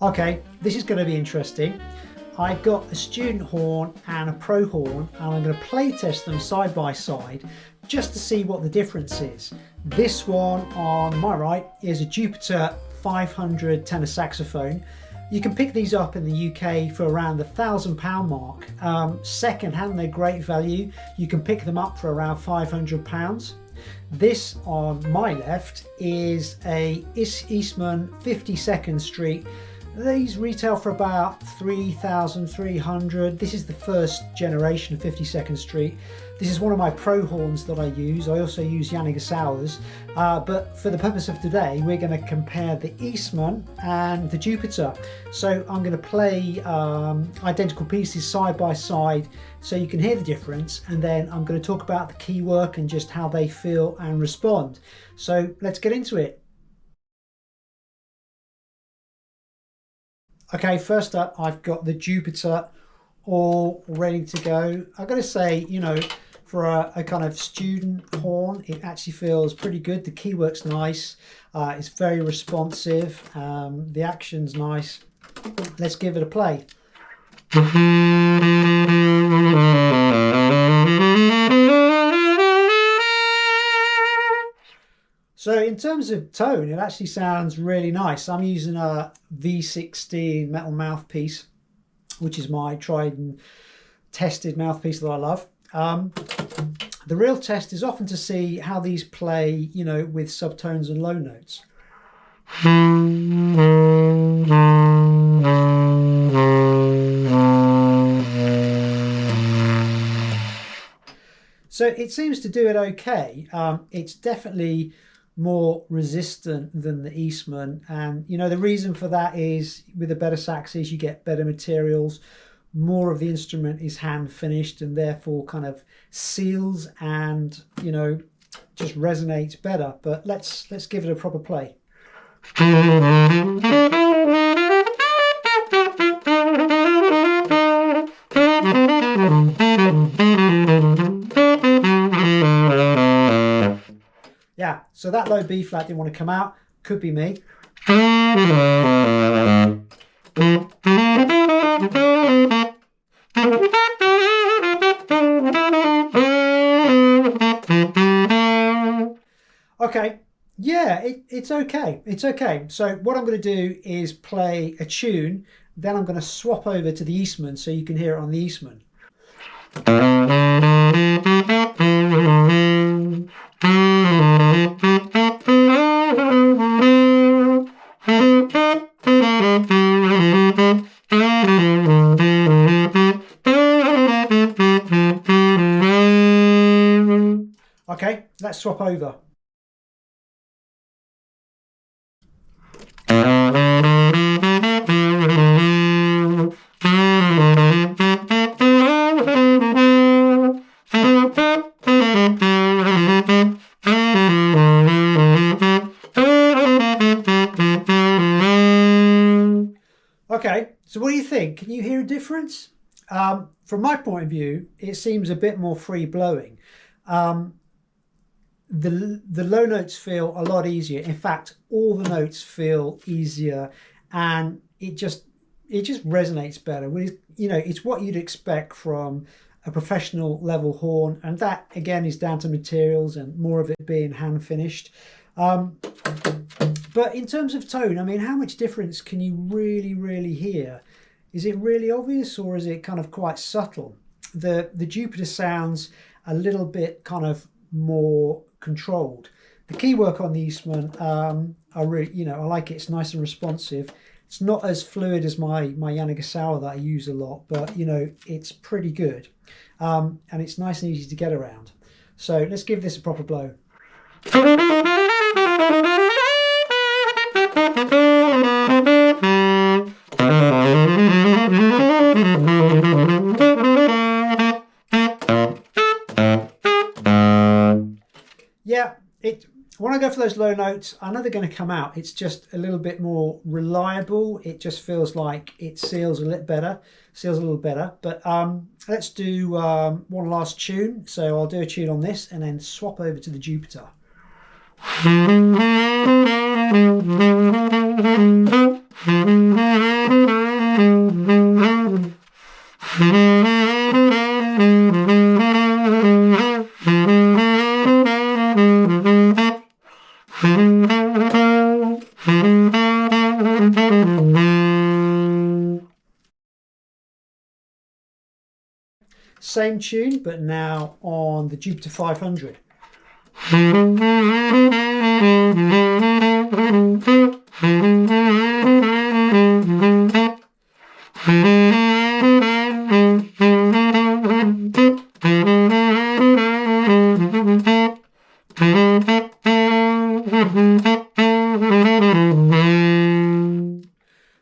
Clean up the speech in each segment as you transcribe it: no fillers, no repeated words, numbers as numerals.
Okay, this is going to be interesting. I've got a student horn and a pro horn, and I'm going to play test them side by side just to see what the difference is. This one on my right is a Jupiter 500 tenor saxophone. You can pick these up in the UK for around the £1,000 mark. Second hand, they're great value. You can pick them up for around £500. This on my left is a Eastman 52nd Street. These retail for about 3,300. This is the first generation of 52nd Street. This is one of my pro horns that I use. I also use Yanagisawa's, but for the purpose of today, we're going to compare the Eastman and the Jupiter. So I'm going to play identical pieces side by side so you can hear the difference, and then I'm going to talk about the key work and just how they feel and respond. So let's get into it. Okay, first up, I've got the Jupiter all ready to go. I've got to say, you know, for a kind of student horn, it actually feels pretty good. The key work's nice. It's very responsive. The action's nice. Let's give it a play. So in terms of tone, it actually sounds really nice. I'm using a V16 metal mouthpiece, which is my tried and tested mouthpiece that I love. The real test is often to see how these play, you know, with subtones and low notes. So it seems to do it okay. It's definitely more resistant than the Eastman, and you know the reason for that is with the better saxes you get better materials, more of the instrument is hand finished and therefore kind of seals and, you know, just resonates better. But let's give it a proper play. Yeah, so that low B flat didn't want to come out. Could be me. Okay, yeah, it's okay. It's okay. So what I'm going to do is play a tune, then I'm going to swap over to the Eastman so you can hear it on the Eastman. Okay, let's swap over. Okay, so what do you think? Can you hear a difference? From my point of view, it seems a bit more free blowing. The low notes feel a lot easier. In fact, all the notes feel easier, and it just resonates better. You know, it's what you'd expect from a professional level horn, and that again is down to materials and more of it being hand finished. But in terms of tone, I mean, how much difference can you really hear? Is it really obvious, or is it kind of quite subtle? The Jupiter sounds a little bit kind of more controlled. The key work on the Eastman, I really, you know, I like it. It's nice and responsive. It's not as fluid as my Yanagisawa that I use a lot, but you know, it's pretty good, and it's nice and easy to get around. So let's give this a proper blow. Yeah, when I go for those low notes, I know they're going to come out. It's just a little bit more reliable. It just feels like it seals a little better. But let's do one last tune. So I'll do a tune on this and then swap over to the Jupiter. Same tune, but now on the Jupiter 500.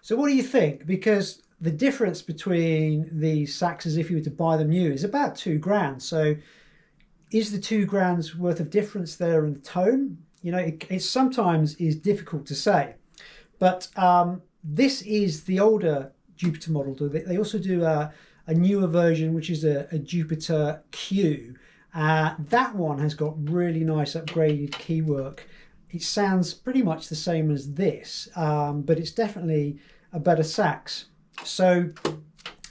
So what do you think? Because the difference between these saxes, if you were to buy them new, is about £2 grand. So is the £2 worth of difference there in the tone? You know, it sometimes is difficult to say. But this is the older Jupiter model. They also do a newer version, which is a Jupiter Q. That one has got really nice upgraded keywork. It sounds pretty much the same as this, but it's definitely a better sax. So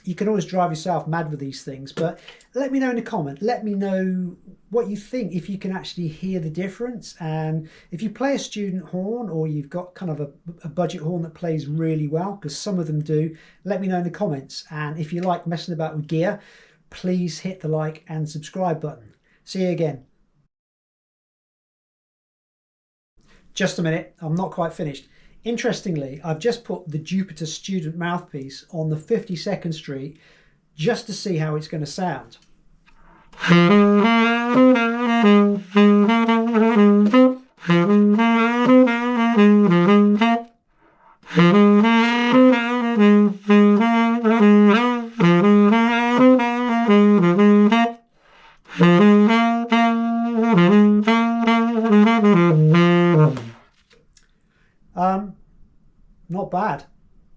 you can always drive yourself mad with these things, but let me know in the comment. Let me know what you think, if you can actually hear the difference. And if you play a student horn, or you've got kind of a budget horn that plays really well, because some of them do, let me know in the comments. And if you like messing about with gear, please hit the like and subscribe button. See you again. Just a minute, I'm not quite finished. Interestingly, I've just put the Jupiter Student mouthpiece on the 52nd Street just to see how it's going to sound. Not bad.